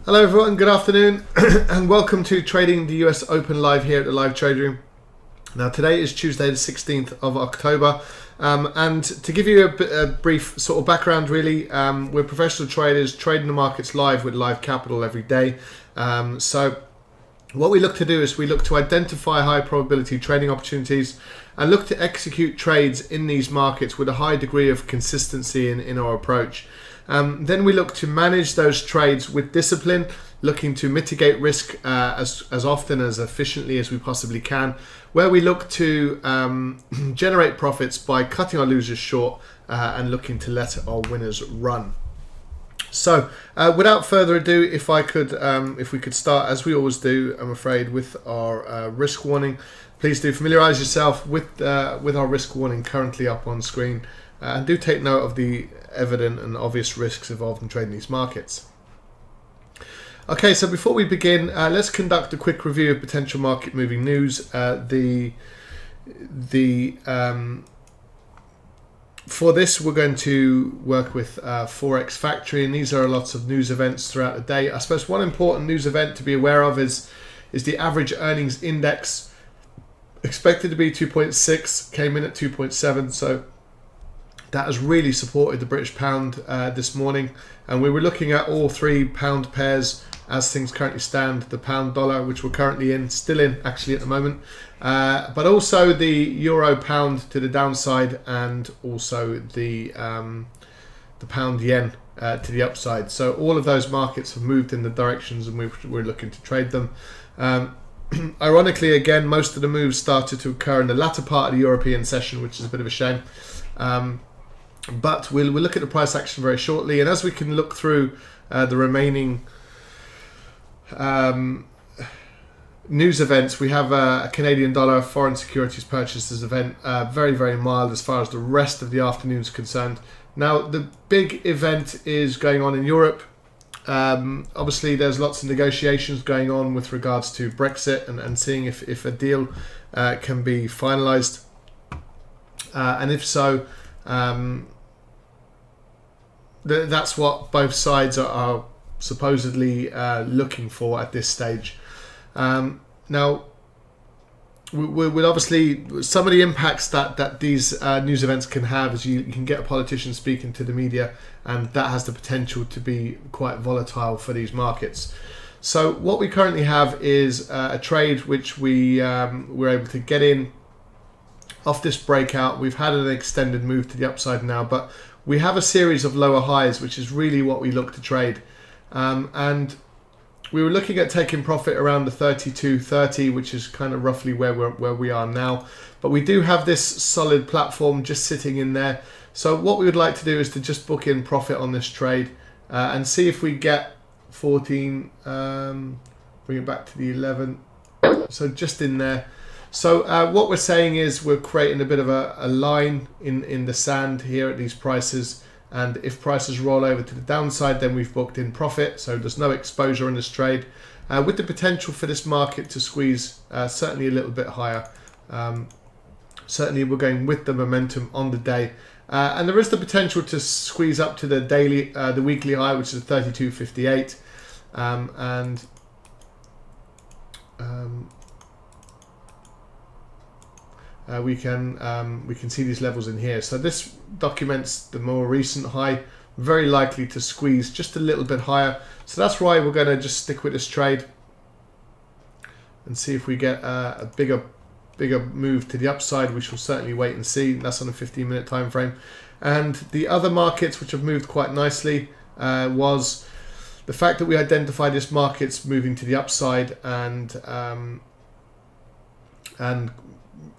Hello everyone, good afternoon and welcome to Trading the US Open live here at the LiveTradeRoom. Now today is Tuesday the 16th of October and to give you a brief sort of background really, we're professional traders trading the markets live with live capital every day. So what we look to do is we look to identify high probability trading opportunities and look to execute trades in these markets with a high degree of consistency in our approach. Then we look to manage those trades with discipline, looking to mitigate risk as often as efficiently as we possibly can, where we look to generate profits by cutting our losers short and looking to let our winners run. So without further ado, if we could start, as we always do, I'm afraid, with our risk warning. Please do familiarize yourself with our risk warning currently up on screen, and do take note of the evident and obvious risks involved in trading these markets. Okay, so before we begin, let's conduct a quick review of potential market moving news. For this, we're going to work with Forex Factory, and these are lots of news events throughout the day. I suppose one important news event to be aware of is the average earnings index, expected to be 2.6, came in at 2.7, so that has really supported the British pound this morning, and we were looking at all three pound pairs as things currently stand. The pound dollar, which we're currently still in actually at the moment, but also the euro pound to the downside, and also the pound yen to the upside. So all of those markets have moved in the directions and we're looking to trade them. Ironically, again, most of the moves started to occur in the latter part of the European session, which is a bit of a shame. But we'll look at the price action very shortly, and as we can look through the remaining news events, we have a Canadian dollar foreign securities purchases event, very, very mild as far as the rest of the afternoon is concerned. Now, the big event is going on in Europe. Obviously, there's lots of negotiations going on with regards to Brexit and seeing if a deal can be finalised, and if so, that's what both sides are supposedly looking for at this stage. Now, we'll obviously, some of the impacts that these news events can have is you can get a politician speaking to the media, and that has the potential to be quite volatile for these markets. So what we currently have is a trade which we were able to get in off this breakout. We've had an extended move to the upside now, but we have a series of lower highs, which is really what we look to trade. And we were looking at taking profit around the 32.30, which is kind of roughly where we are now. But we do have this solid platform just sitting in there. So what we would like to do is to just book in profit on this trade and see if we get 14, bring it back to the 11. So just in there. So what we're saying is we're creating a bit of a line in the sand here at these prices, and if prices roll over to the downside, then we've booked in profit, so there's no exposure in this trade, with the potential for this market to squeeze certainly a little bit higher. Certainly we're going with the momentum on the day, and there is the potential to squeeze up to the weekly high, which is 32.58, we can see these levels in here. So this documents the more recent high, very likely to squeeze just a little bit higher. So that's why we're going to just stick with this trade and see if we get a bigger move to the upside. We shall certainly wait and see. That's on a 15-minute time frame. And the other markets which have moved quite nicely was the fact that we identified this market's moving to the upside and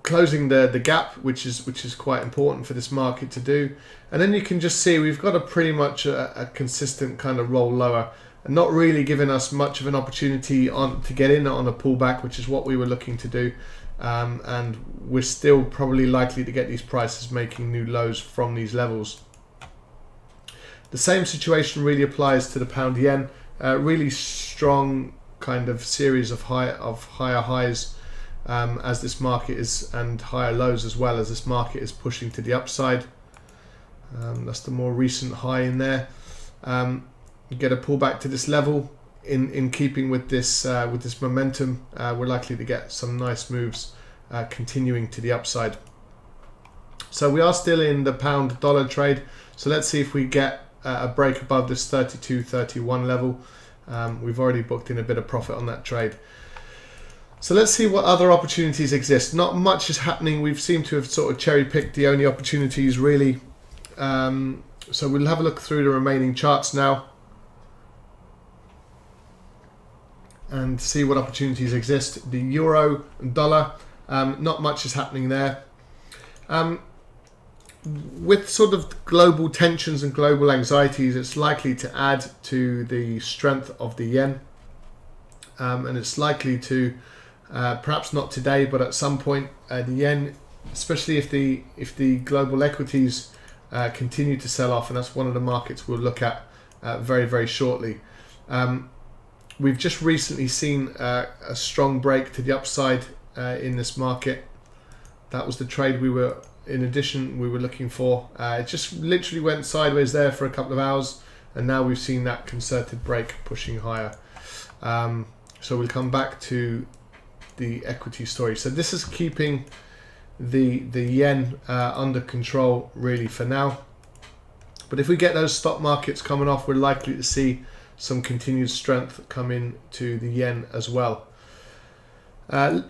closing the gap, which is quite important for this market to do. And then you can just see we've got a pretty much a consistent kind of roll lower, and not really giving us much of an opportunity to get in on a pullback, which is what we were looking to do. And we're still probably likely to get these prices making new lows from these levels. The same situation really applies to the pound yen. Really strong kind of series of higher highs as this market is, and higher lows as well, as this market is pushing to the upside. That's the more recent high in there. You get a pullback to this level, in keeping with this momentum, we're likely to get some nice moves continuing to the upside. So we are still in the pound dollar trade. So let's see if we get a break above this 32.31 level. We've already booked in a bit of profit on that trade. So let's see what other opportunities exist. Not much is happening. We've seemed to have sort of cherry-picked the only opportunities really. So we'll have a look through the remaining charts now and see what opportunities exist. The euro and dollar, not much is happening there. With sort of global tensions and global anxieties, it's likely to add to the strength of the yen, and it's likely to, perhaps not today, but at some point, the yen, especially if the global equities continue to sell off, and that's one of the markets we'll look at very, very shortly. We've just recently seen a strong break to the upside in this market. That was the trade we were looking for. It just literally went sideways there for a couple of hours, and now we've seen that concerted break pushing higher. So we'll come back to the equity story. So this is keeping the yen under control really for now. But if we get those stock markets coming off, we're likely to see some continued strength come in to the yen as well.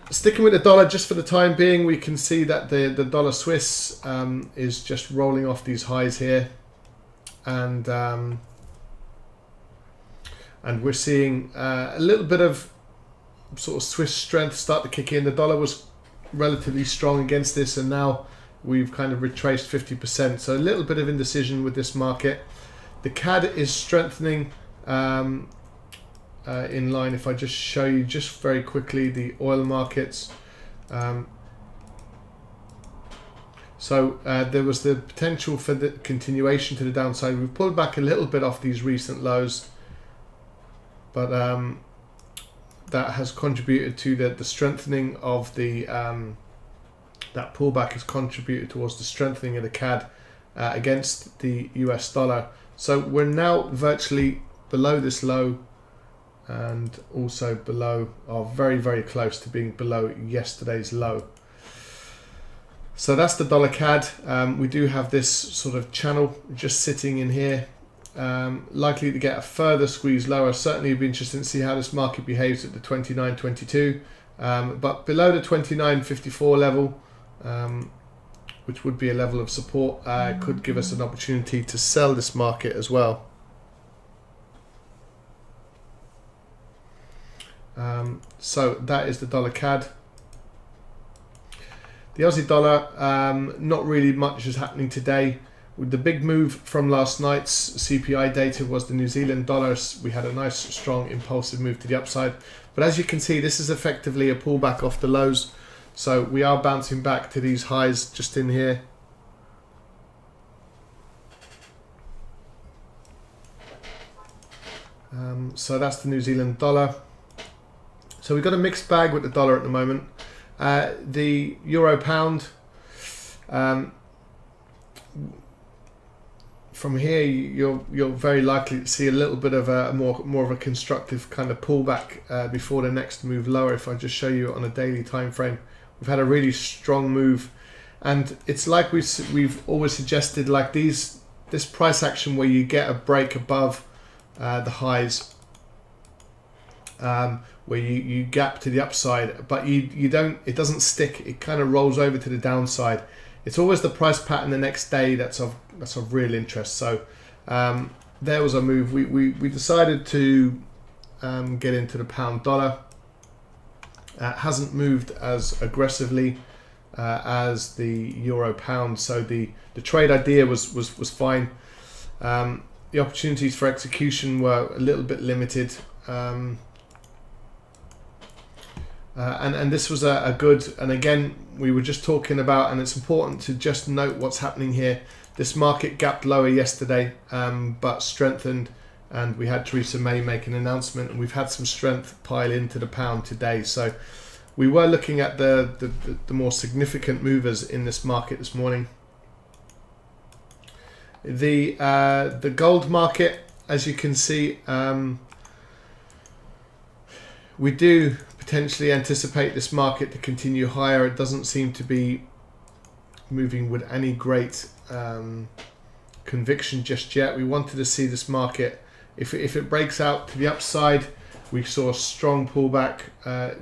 Sticking with the dollar just for the time being, we can see that the dollar Swiss is just rolling off these highs here, and we're seeing a little bit of sort of Swiss strength start to kick in. The dollar was relatively strong against this, and now we've kind of retraced 50%, so a little bit of indecision with this market. The CAD is strengthening in line. If I just show you just very quickly the oil markets, so there was the potential for the continuation to the downside. We've pulled back a little bit off these recent lows, but that has contributed to the strengthening of the that pullback has contributed towards the strengthening of the CAD against the US dollar. So we're now virtually below this low, and also below, or very, very close to being below yesterday's low. So that's the dollar CAD. We do have this sort of channel just sitting in here, likely to get a further squeeze lower. Certainly it'd be interesting to see how this market behaves at the 29.22, but below the 29.54 level, which would be a level of support, could give us an opportunity to sell this market as well. So that is the dollar CAD. The Aussie dollar, not really much is happening today. With the big move from last night's CPI data was the New Zealand dollars. We had a nice, strong, impulsive move to the upside. But as you can see, this is effectively a pullback off the lows. So we are bouncing back to these highs just in here. So that's the New Zealand dollar. So we've got a mixed bag with the dollar at the moment. The euro pound, from here you're very likely to see a little bit of a more of a constructive kind of pullback before the next move lower. If I just show you on a daily time frame, we've had a really strong move, and it's like we've always suggested, like this price action where you get a break above the highs, where you gap to the upside, but you don't, it doesn't stick, it kind of rolls over to the downside. It's always the price pattern the next day that's of real interest. So there was a move. We decided to get into the pound dollar. Hasn't moved as aggressively as the euro pound, so the trade idea was fine. The opportunities for execution were a little bit limited. And this was a good, and again we were just talking about, and it's important to just note what's happening here. This market gapped lower yesterday, but strengthened, and we had Theresa May make an announcement, and we've had some strength pile into the pound today. So we were looking at the more significant movers in this market this morning. The gold market, as you can see, we do potentially anticipate this market to continue higher. It doesn't seem to be moving with any great conviction just yet. We wanted to see this market, if it breaks out to the upside. We saw a strong pullback.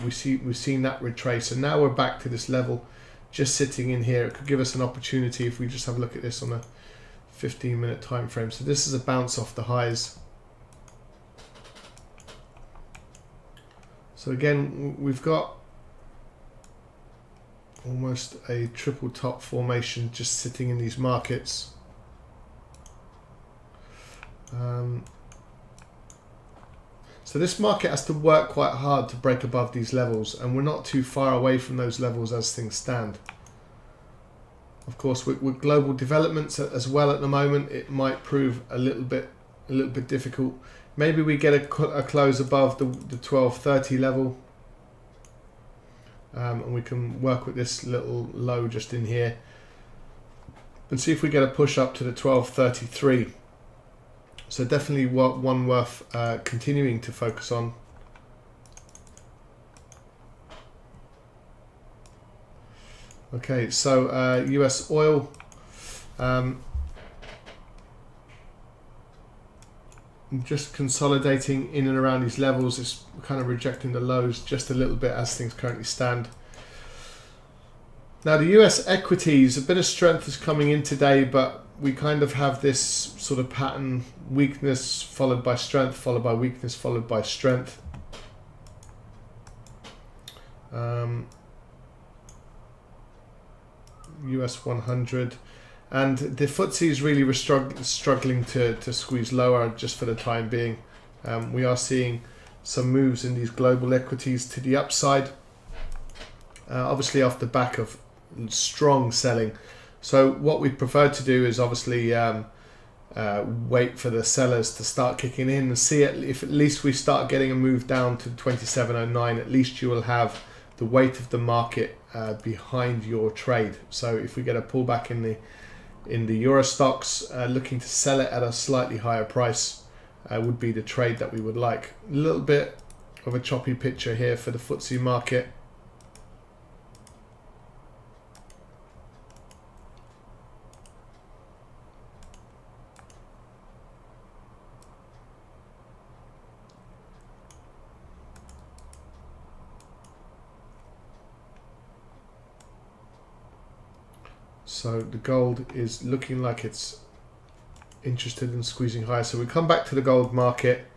We've seen that retrace, and now we're back to this level, just sitting in here. It could give us an opportunity if we just have a look at this on a 15-minute time frame. So this is a bounce off the highs. So again, we've got almost a triple top formation just sitting in these markets. So this market has to work quite hard to break above these levels, and we're not too far away from those levels as things stand. Of course, with global developments as well at the moment, it might prove a little bit difficult. Maybe we get a close above the 1230 level, and we can work with this little low just in here and see if we get a push up to the 1233. So definitely one worth continuing to focus on. Okay, so US oil. Just consolidating in and around these levels. It's kind of rejecting the lows just a little bit as things currently stand. Now the US equities, a bit of strength is coming in today, but we kind of have this sort of pattern: weakness followed by strength, followed by weakness, followed by strength. US 100. And the FTSE is really struggling to squeeze lower just for the time being. We are seeing some moves in these global equities to the upside, obviously off the back of strong selling. So what we prefer to do is obviously wait for the sellers to start kicking in and see if at least we start getting a move down to 2709. At least you will have the weight of the market behind your trade. So if we get a pullback in the Euro stocks, looking to sell it at a slightly higher price would be the trade that we would like. A little bit of a choppy picture here for the FTSE market. So the gold is looking like it's interested in squeezing higher. So we come back to the gold market.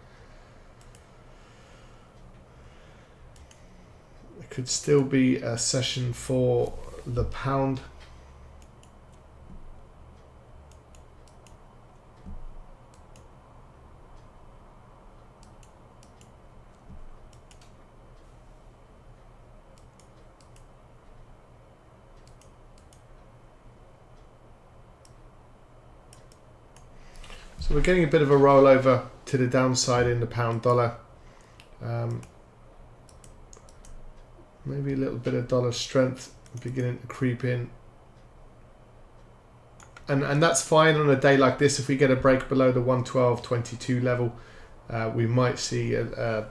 It could still be a session for the pound. So we're getting a bit of a rollover to the downside in the pound dollar. Maybe a little bit of dollar strength beginning to creep in. And that's fine on a day like this. If we get a break below the 112.22 level, we might see a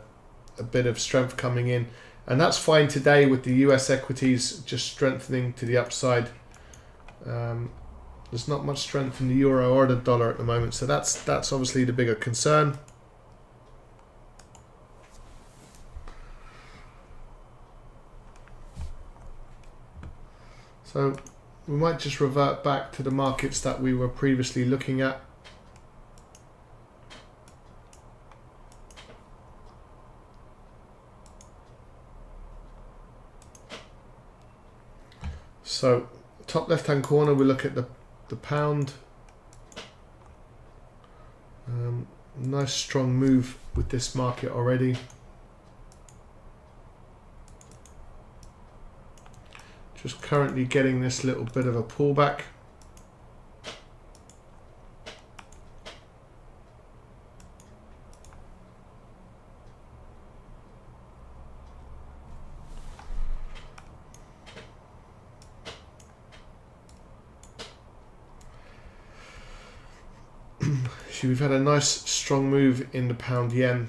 bit of strength coming in. And that's fine today with the US equities just strengthening to the upside. There's not much strength in the euro or the dollar at the moment, so that's obviously the bigger concern. So we might just revert back to the markets that we were previously looking at. So top left hand corner, we look at the pound. Nice strong move with this market already. Just currently getting this little bit of a pullback. We've had a nice strong move in the pound yen.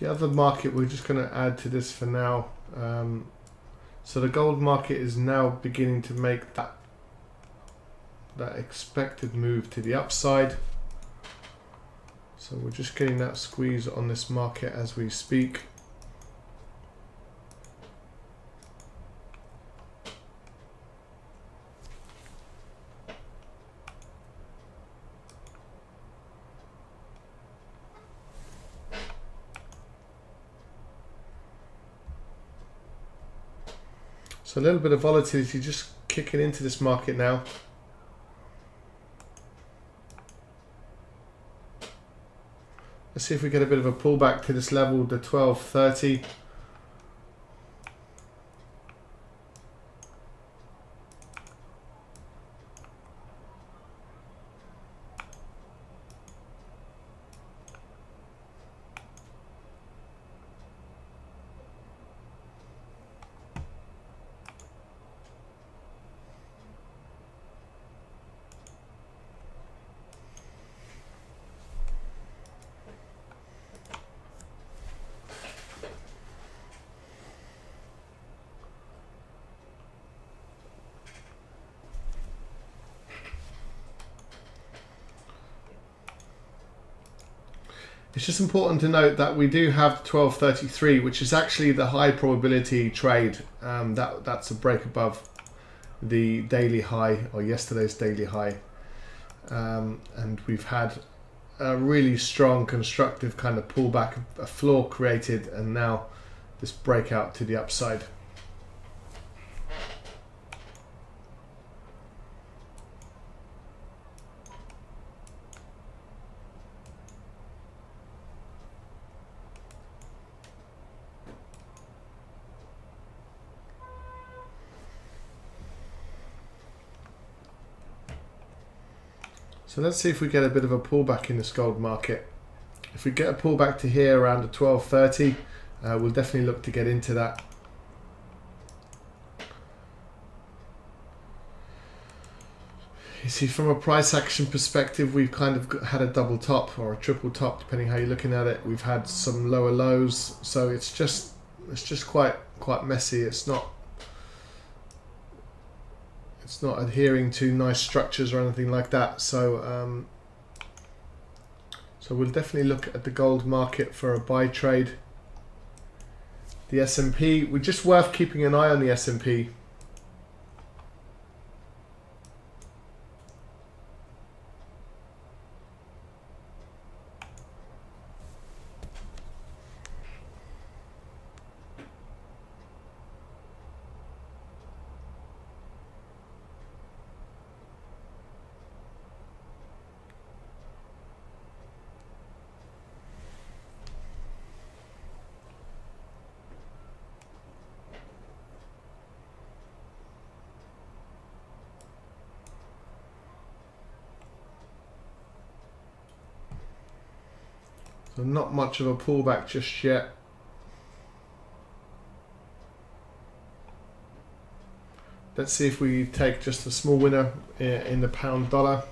The other market we're just going to add to this for now. So the gold market is now beginning to make that expected move to the upside. So we're just getting that squeeze on this market as we speak. So a little bit of volatility just kicking into this market now. Let's see if we get a bit of a pullback to this level, the 1230. It's just important to note that we do have 1233, which is actually the high probability trade. That's a break above the daily high, or yesterday's daily high. And we've had a really strong constructive kind of pullback, a floor created, and now this breakout to the upside. So let's see if we get a bit of a pullback in this gold market. If we get a pullback to here around the 1230, we'll definitely look to get into that. You see, from a price action perspective, we've kind of had a double top or a triple top, depending how you're looking at it. We've had some lower lows, so it's just quite messy. It's not adhering to nice structures or anything like that. So so we'll definitely look at the gold market for a buy trade. The S&P, we're just worth keeping an eye on the S&P. So not much of a pullback just yet. Let's see if we take just a small winner in the pound dollar.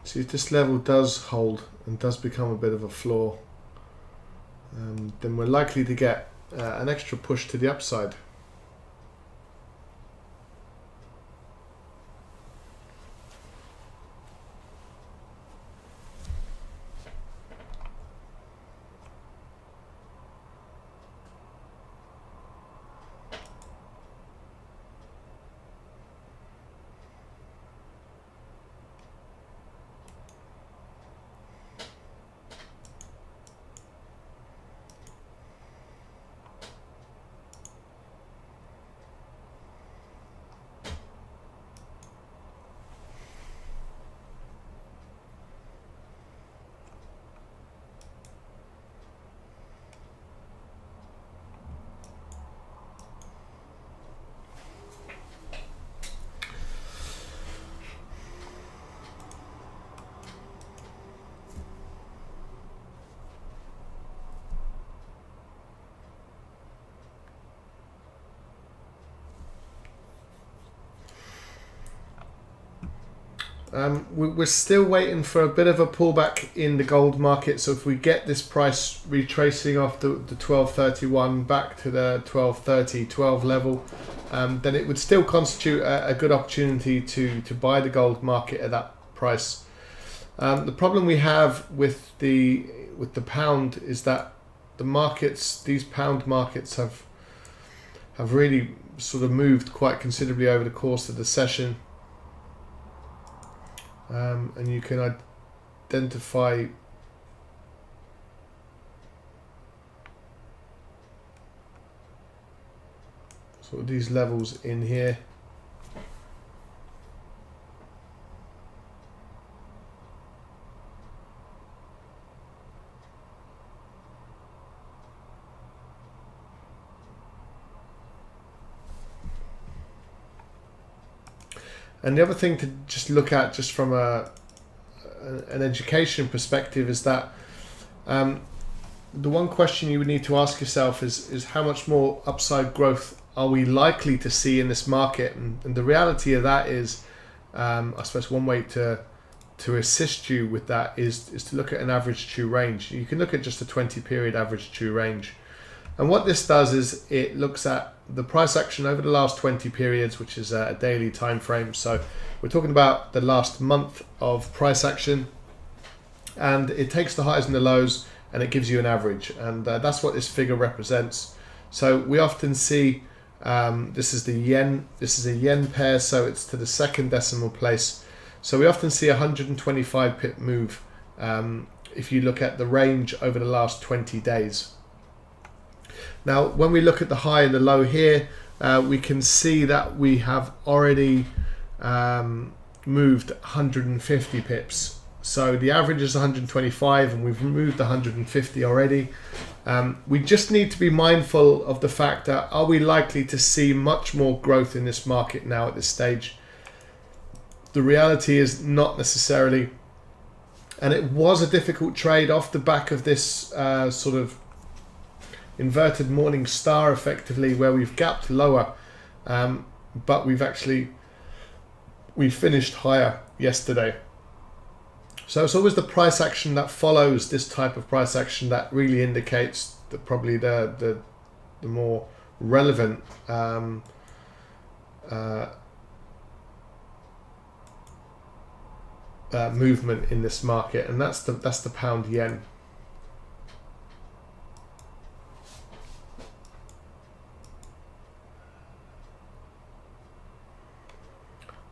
See, if this level does hold and does become a bit of a floor, then we're likely to get an extra push to the upside. We're still waiting for a bit of a pullback in the gold market. So if we get this price retracing off the 1231 back to the 1230, 12 level, then it would still constitute a good opportunity to buy the gold market at that price. The problem we have with the pound is that the markets, these pound markets, have really sort of moved quite considerably over the course of the session. And you can identify sort of these levels in here. And the other thing to just look at, just from an education perspective, is that the one question you would need to ask yourself is how much more upside growth are we likely to see in this market? And the reality of that is, I suppose one way to assist you with that is to look at an average true range. You can look at just a 20-period average true range. And what this does is it looks at the price action over the last 20 periods, which is a daily time frame. So we're talking about the last month of price action, and it takes the highs and the lows and it gives you an average, and that's what this figure represents. So we often see this is the yen, this is a yen pair, so it's to the second decimal place. So we often see a 125 pip move if you look at the range over the last 20 days. Now, when we look at the high and the low here, we can see that we have already moved 150 pips. So the average is 125 and we've moved 150 already. We just need to be mindful of the fact that are we likely to see much more growth in this market now at this stage? The reality is not necessarily. And it was a difficult trade off the back of this sort of inverted morning star, effectively, where we've gapped lower, but we finished higher yesterday. So it's always the price action that follows this type of price action that really indicates that probably the more relevant movement in this market, and that's the pound yen.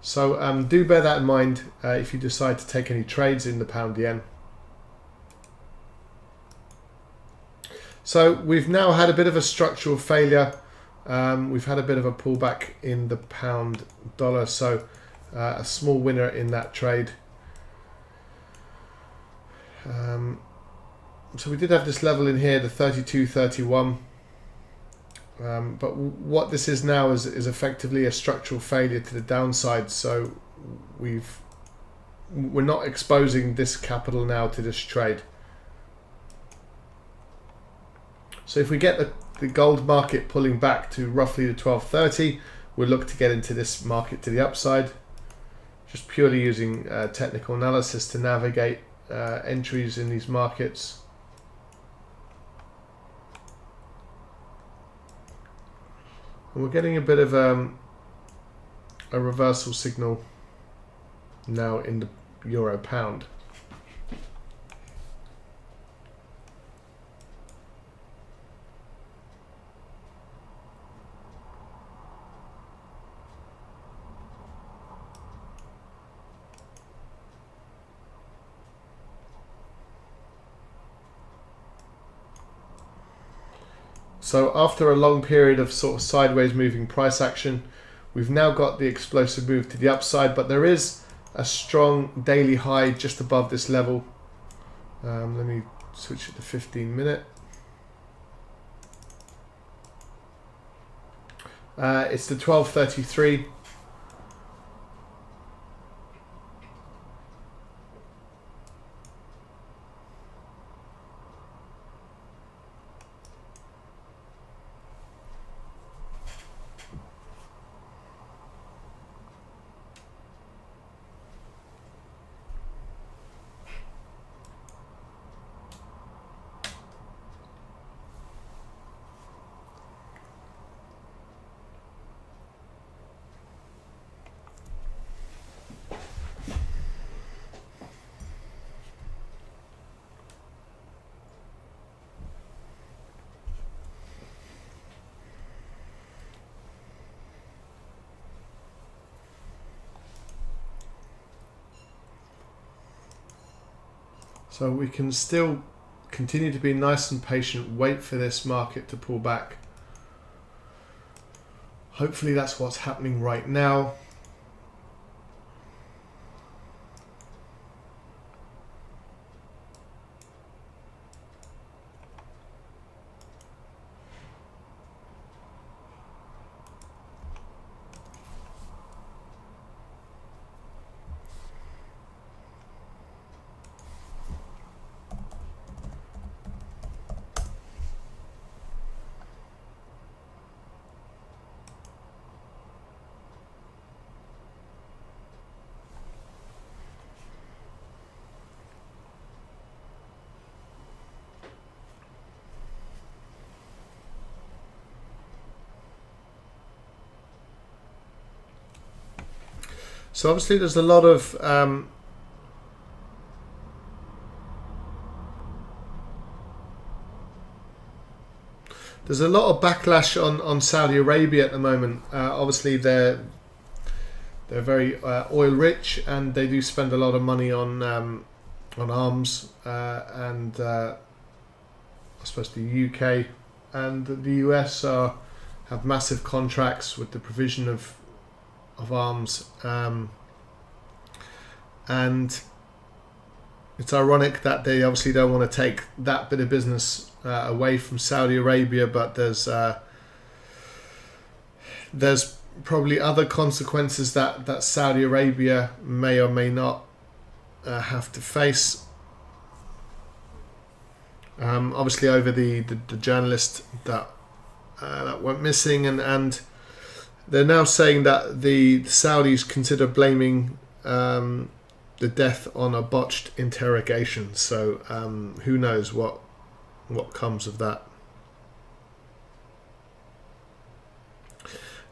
So do bear that in mind if you decide to take any trades in the pound yen. So we've now had a bit of a structural failure. We've had a bit of a pullback in the pound dollar, so a small winner in that trade. So we did have this level in here, the 32.31. But what this is now is effectively a structural failure to the downside. So we're not exposing this capital now to this trade. So if we get the gold market pulling back to roughly the 1230, we'll look to get into this market to the upside, just purely using technical analysis to navigate entries in these markets. And we're getting a bit of a reversal signal now in the euro pound. So after a long period of sort of sideways moving price action, we've now got the explosive move to the upside, but there is a strong daily high just above this level. Let me switch it to 15-minute. It's the 1233. So we can still continue to be nice and patient, wait for this market to pull back. Hopefully that's what's happening right now. So obviously there's a lot of backlash on Saudi Arabia at the moment. Obviously they're very oil rich, and they do spend a lot of money on arms, and I suppose the UK and the US have massive contracts with the provision of arms, and it's ironic that they obviously don't want to take that bit of business away from Saudi Arabia, but there's probably other consequences that Saudi Arabia may or may not have to face. Obviously over the journalist that went missing, and they're now saying that the Saudis consider blaming the death on a botched interrogation. So who knows what comes of that.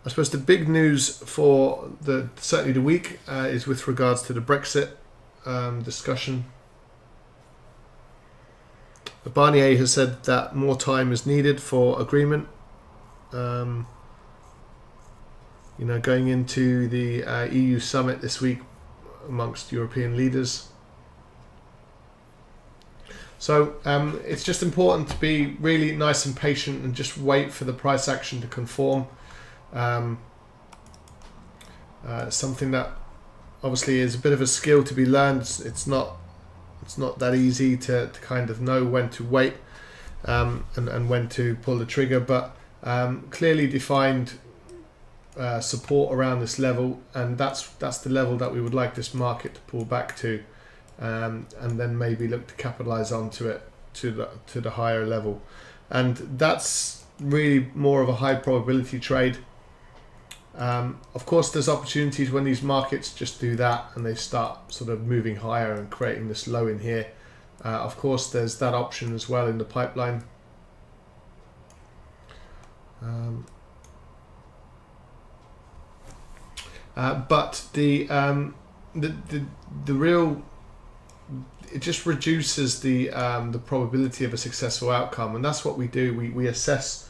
I suppose the big news for certainly the week is with regards to the Brexit discussion. Barnier has said that more time is needed for agreement. Going into the EU summit this week amongst European leaders. So it's just important to be really nice and patient and just wait for the price action to conform. Something that obviously is a bit of a skill to be learned. It's not that easy to kind of know when to wait and when to pull the trigger, but clearly defined support around this level, and that's the level that we would like this market to pull back to, and then maybe look to capitalize onto it to the higher level. And that's really more of a high probability trade. Of course there's opportunities when these markets just do that and they start sort of moving higher and creating this low in here. Of course there's that option as well in the pipeline. But the real, it just reduces the probability of a successful outcome, and that's what we do. We assess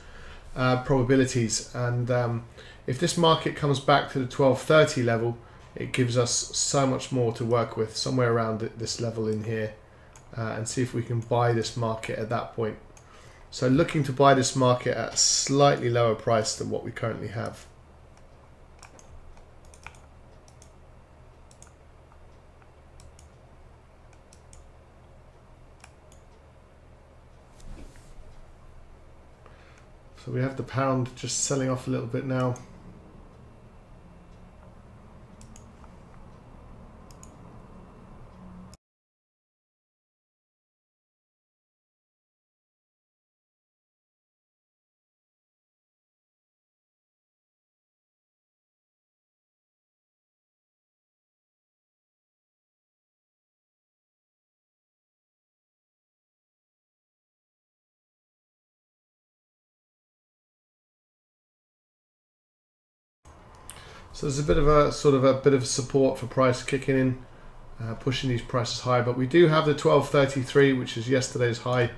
probabilities, and if this market comes back to the 1230 level, it gives us so much more to work with, somewhere around this level in here, and see if we can buy this market at that point. So looking to buy this market at a slightly lower price than what we currently have. So we have the pound just selling off a little bit now. So there's a bit of support for price kicking in, pushing these prices high. But we do have the 1233, which is yesterday's high.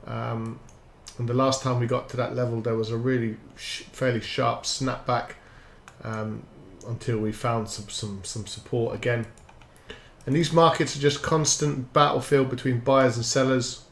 And the last time we got to that level, there was a really fairly sharp snapback until we found some support again. And these markets are just constant battlefield between buyers and sellers.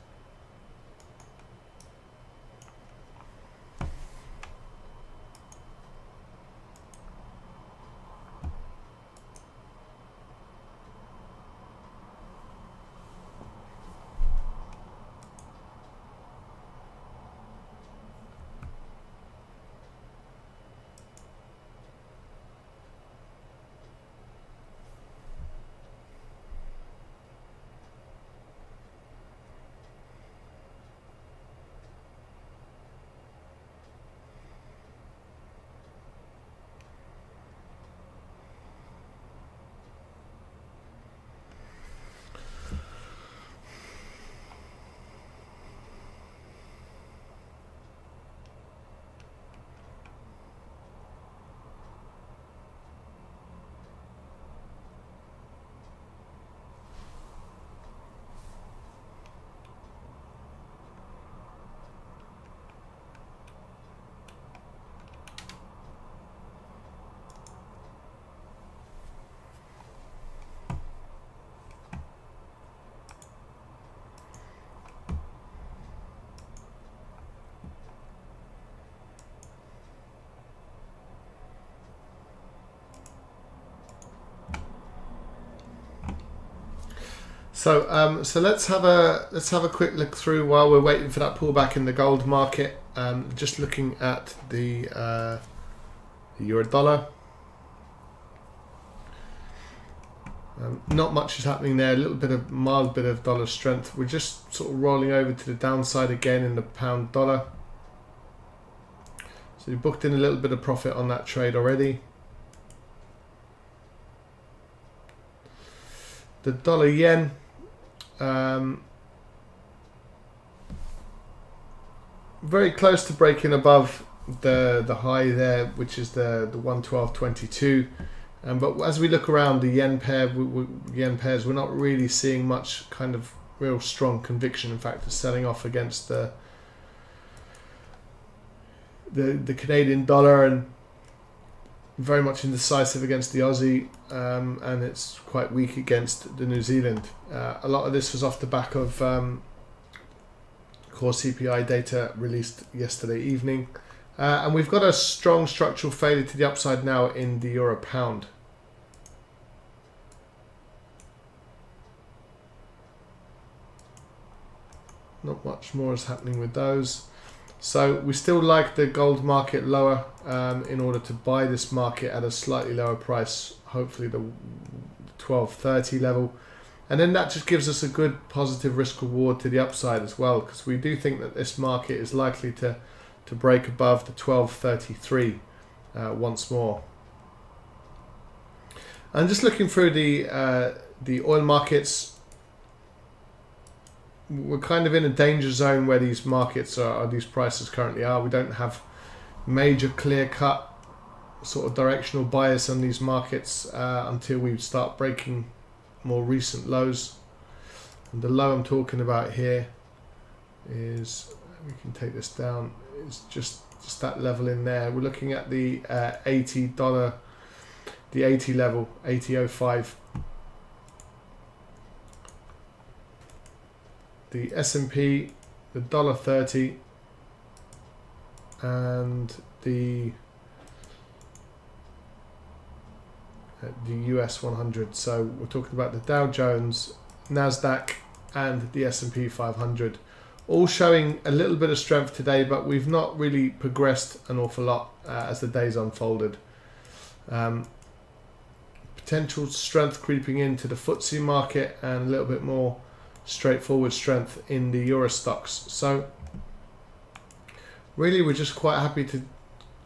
So let's have a quick look through while we're waiting for that pullback in the gold market. Just looking at the euro dollar. Not much is happening there. A little bit of mild bit of dollar strength. We're just sort of rolling over to the downside again in the pound dollar. So we booked in a little bit of profit on that trade already. The dollar yen. Very close to breaking above the high there, which is the 112.22. But as we look around the yen pair, we're not really seeing much kind of real strong conviction. In fact, it's selling off against the Canadian dollar and very much indecisive against the Aussie, and it's quite weak against the New Zealand. A lot of this was off the back of core CPI data released yesterday evening, and we've got a strong structural failure to the upside now in the euro pound. Not much more is happening with those. So we still like the gold market lower in order to buy this market at a slightly lower price, hopefully the 12.30 level. And then that just gives us a good positive risk reward to the upside as well, because we do think that this market is likely to break above the 12.33 once more. And just looking through the oil markets, we're kind of in a danger zone where these markets are, these prices currently are. We don't have major clear-cut sort of directional bias on these markets until we start breaking more recent lows. And the low I'm talking about here is, we can take this down, it's just that level in there. We're looking at the $80, the 80 level, 80.05. The S&P, the $1.30, and the US 100. So we're talking about the Dow Jones, Nasdaq, and the S&P 500, all showing a little bit of strength today, but we've not really progressed an awful lot as the days unfolded. Potential strength creeping into the FTSE market and a little bit more straightforward strength in the Euro stocks. So really we're just quite happy to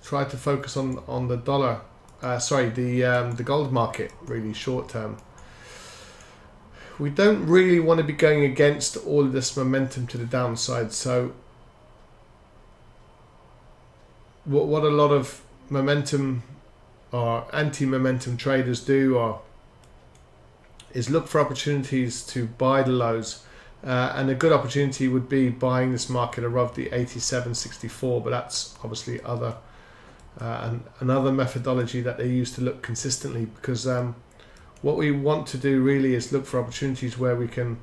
try to focus on the dollar, the gold market really short term. We don't really want to be going against all of this momentum to the downside. So what a lot of momentum or anti-momentum traders do is look for opportunities to buy the lows, and a good opportunity would be buying this market above the 87.64, but that's obviously another methodology that they use to look consistently, because what we want to do really is look for opportunities where we can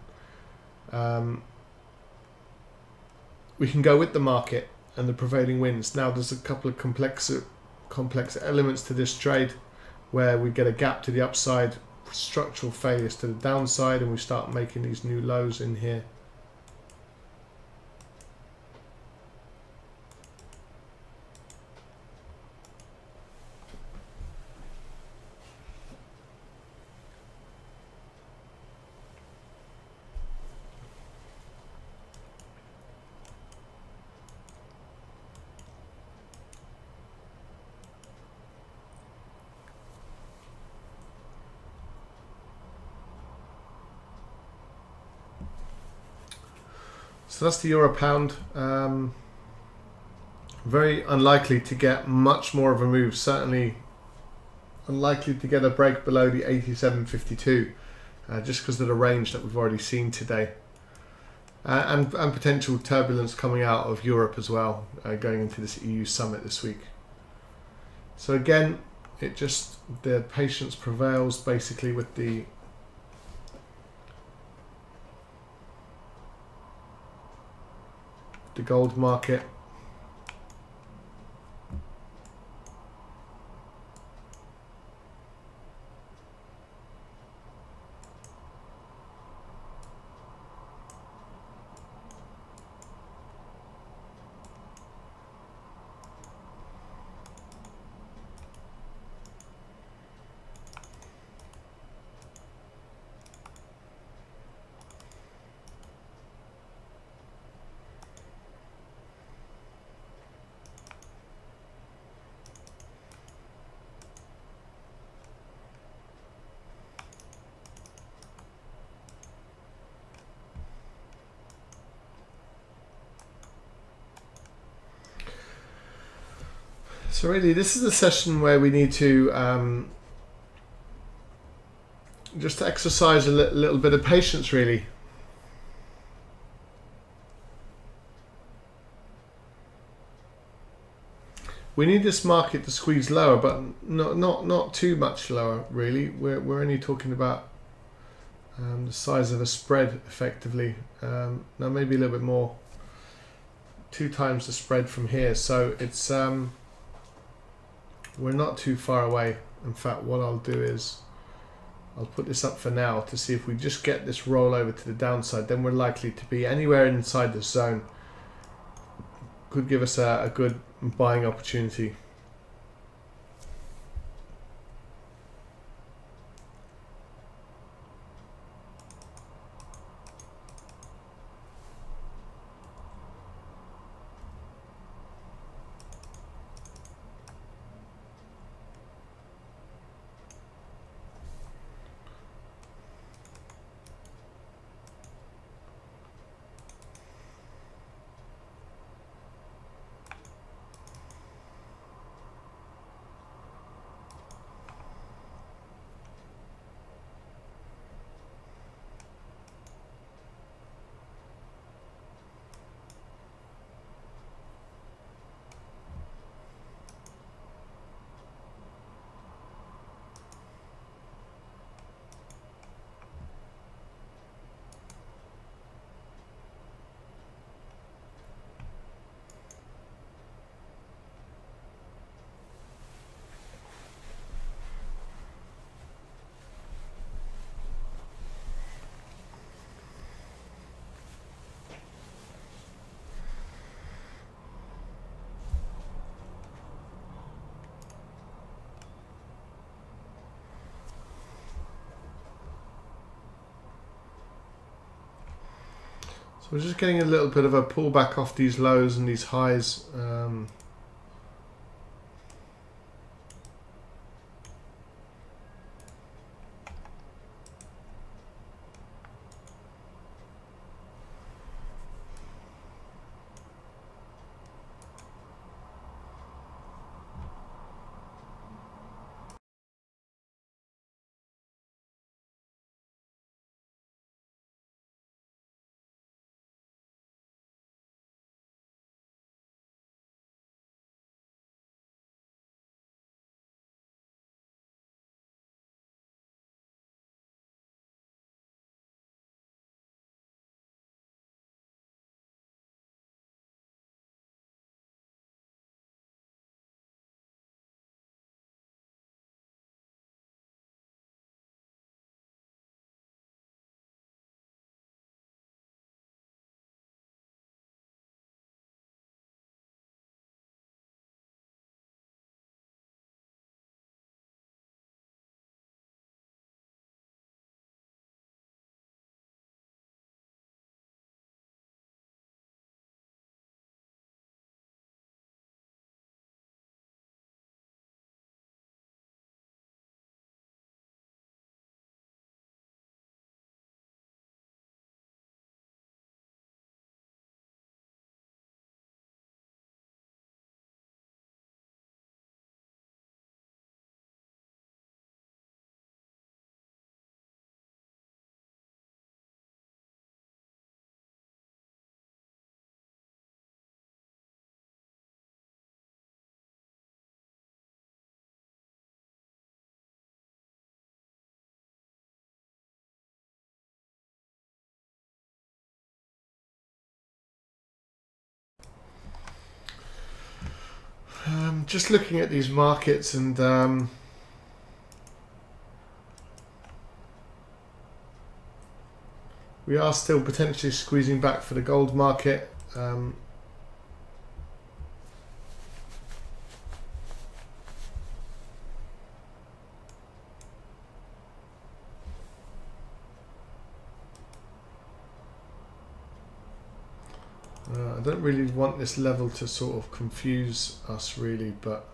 go with the market and the prevailing winds. Now there's a couple of complex elements to this trade where we get a gap to the upside, structural failures to the downside, and we start making these new lows in here. So that's the euro pound. Very unlikely to get much more of a move. Certainly unlikely to get a break below the 87.52, just because of the range that we've already seen today, and potential turbulence coming out of Europe as well, going into this EU summit this week. So again, the patience prevails basically with the gold market. So really, this is a session where we need to just exercise a little bit of patience, really. We need this market to squeeze lower, but not too much lower, really. We're only talking about the size of a spread, effectively. Now maybe a little bit more, 2 times the spread from here. So it's we're not too far away. In fact, what I'll do is I'll put this up for now to see if we just get this roll over to the downside. Then we're likely to be anywhere inside the zone. Could give us a good buying opportunity. So we're just getting a little bit of a pullback off these lows and these highs. Just looking at these markets, and we are still potentially squeezing back for the gold market. I don't really want this level to sort of confuse us really, but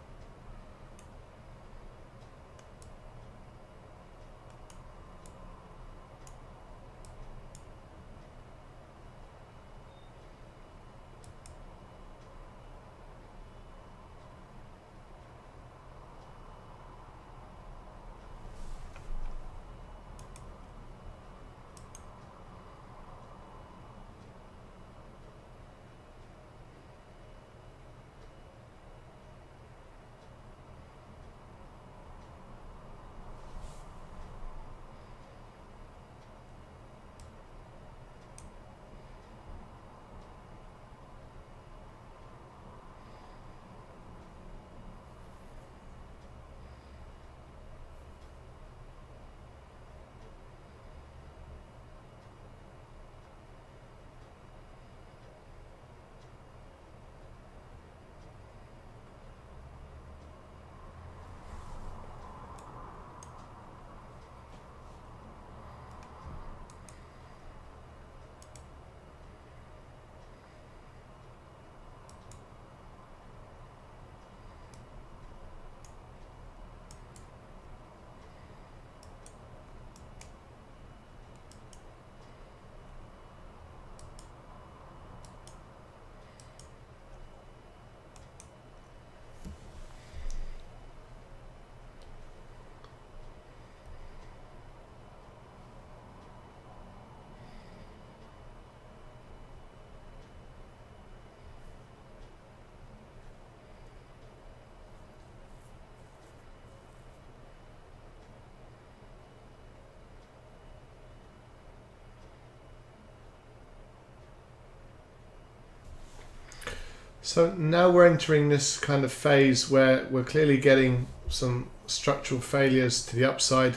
so now we're entering this kind of phase where we're clearly getting some structural failures to the upside,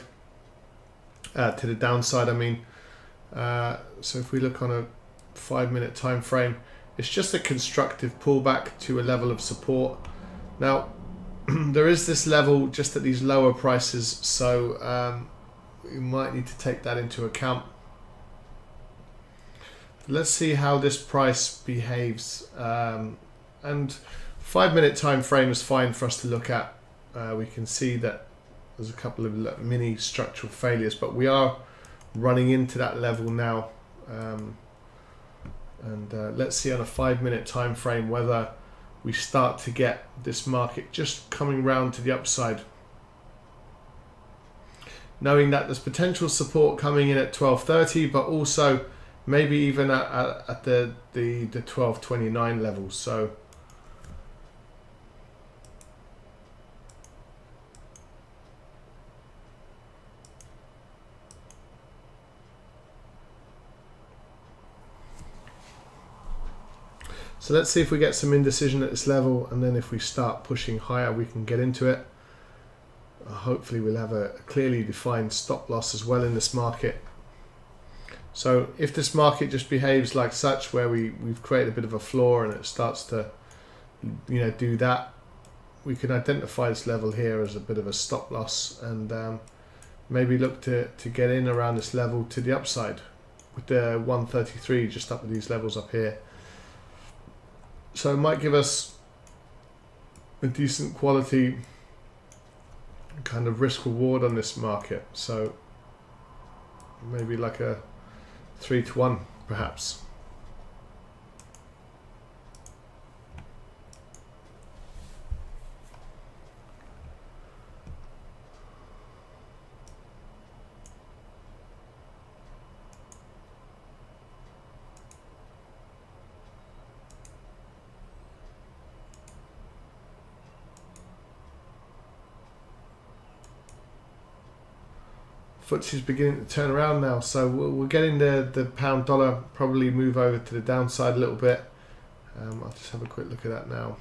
to the downside, I mean. So if we look on a 5-minute time frame, it's just a constructive pullback to a level of support. Now, there is this level just at these lower prices, so you might need to take that into account. Let's see how this price behaves. And 5-minute time frame is fine for us to look at. We can see that there's a couple of mini structural failures, but we are running into that level now. Let's see on a 5-minute time frame whether we start to get this market just coming round to the upside, knowing that there's potential support coming in at 12.30, but also maybe even at the 12.29 level. So let's see if we get some indecision at this level, and then if we start pushing higher, we can get into it. Hopefully we'll have a clearly defined stop loss as well in this market. So if this market just behaves like such, where we've created a bit of a floor and it starts to, do that, we can identify this level here as a bit of a stop loss, and maybe look to get in around this level to the upside with the 133 just up with these levels up here. So it might give us a decent quality kind of risk reward on this market. So maybe like a 3-to-1 perhaps. FTSE's beginning to turn around now, so we're getting the pound dollar probably move over to the downside a little bit. I'll just have a quick look at that now.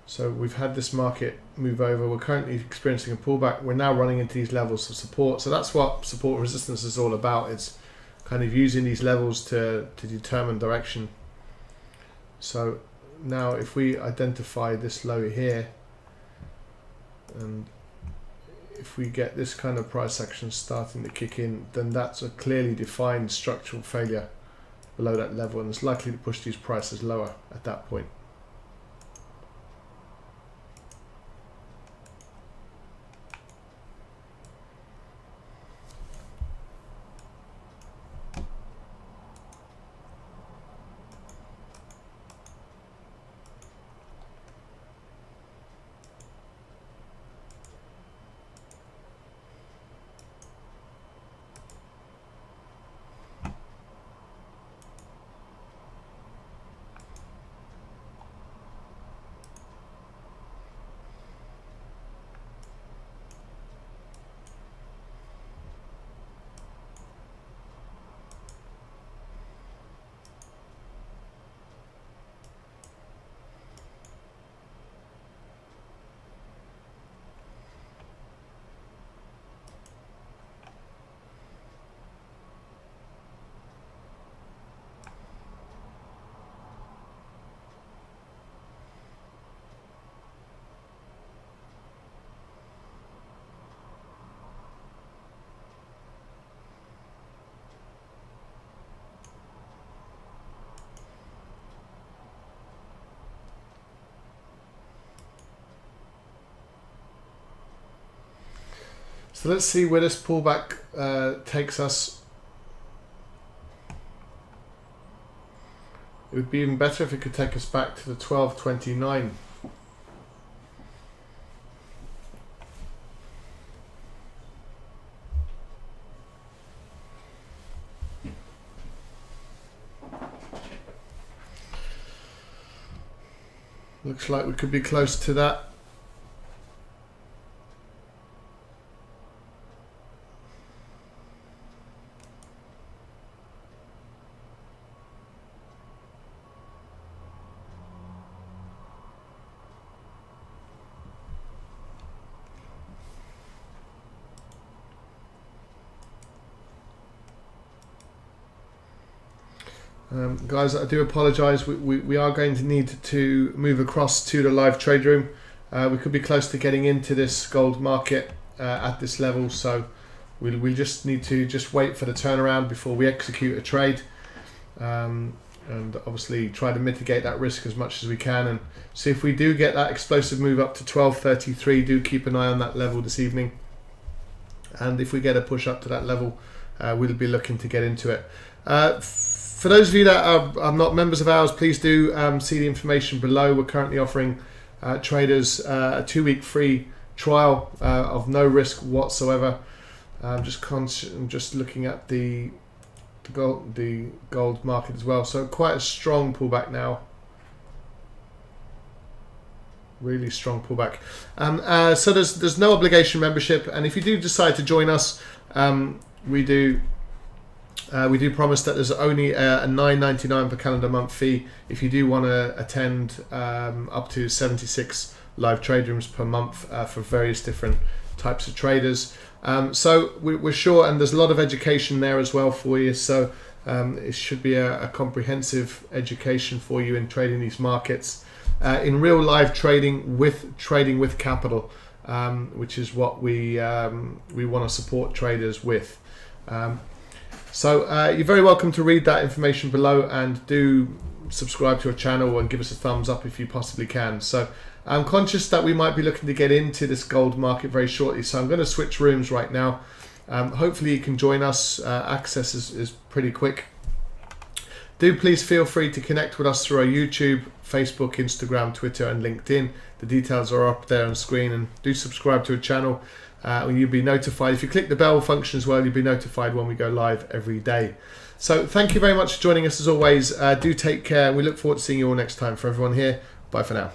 So we've had this market move over. We're currently experiencing a pullback. We're now running into these levels of support. So that's what support and resistance is all about. It's kind of using these levels to determine direction. So now if we identify this low here, and if we get this kind of price action starting to kick in, then that's a clearly defined structural failure below that level, and it's likely to push these prices lower at that point. So let's see where this pullback takes us. It would be even better if it could take us back to the 12.29. Looks like we could be close to that. Guys, I do apologise. We are going to need to move across to the live trade room. We could be close to getting into this gold market at this level, so we'll just need to wait for the turnaround before we execute a trade, and obviously try to mitigate that risk as much as we can. And see if we do get that explosive move up to 12.33. Do keep an eye on that level this evening, and if we get a push up to that level, we'll be looking to get into it. For those of you that are not members of ours, please do see the information below. We're currently offering traders a 2-week free trial of no risk whatsoever. I'm just looking at the gold market as well. So quite a strong pullback now. Really strong pullback. So there's no obligation membership, and if you do decide to join us, we do promise that there's only a $9.99 per calendar month fee if you do want to attend up to 76 live trade rooms per month for various different types of traders. So we're sure, and there's a lot of education there as well for you. So it should be a comprehensive education for you in trading these markets, in real live trading with capital, which is what we want to support traders with. So you're very welcome to read that information below, and do subscribe to our channel and give us a thumbs up if you possibly can. So I'm conscious that we might be looking to get into this gold market very shortly, so I'm going to switch rooms right now. Hopefully you can join us. Access is pretty quick. Do please feel free to connect with us through our YouTube, Facebook, Instagram, Twitter and LinkedIn. The details are up there on screen, and do subscribe to our channel. You'll be notified. If you click the bell function as well, you'll be notified when we go live every day. So thank you very much for joining us as always. Do take care. We look forward to seeing you all next time. For everyone here, bye for now.